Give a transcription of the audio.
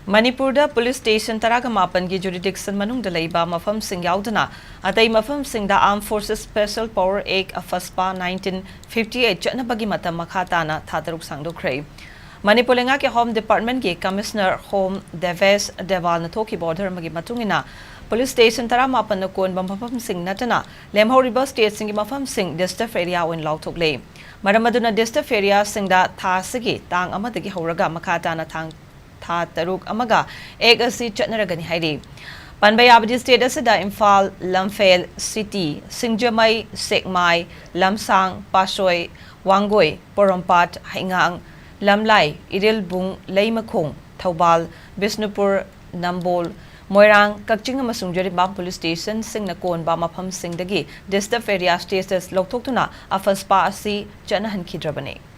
Manipur police station taraga mapan gi jurisdiction manungda leiba mapham sing yaodana atei mapham singda Armed Forces Special Power Act AFSPA 1958 chatnabagi matam makha taana thaa sangdokhre. Manipur lenga ke Home Department ki Commissioner Home Deves Deval na thoki border magi matungina police station tara mapan na kon mapham sing natana lemhoriba state sing mapham sing district area win lautok le maramaduna district area singda thaa sigi tang amadagi horaga makha taana thaa taruk amaga egg asi chatnaragani hairi Panbay Abdi State asida Imphal, Lamphel City, Singjamai, Sekmai, Lamsang, Pasoy, Wangoi, Porompat, Haingang, Lamlai, Irilbung, Leimakong, Taubal, Bisnupur, Nambol, Moirang, Kakching amasung Jaribam Police Station, Sing Nakon, Mapham Singdagi, District Area Status Loktokuna, AFSPA asi Janahan Kidrabane.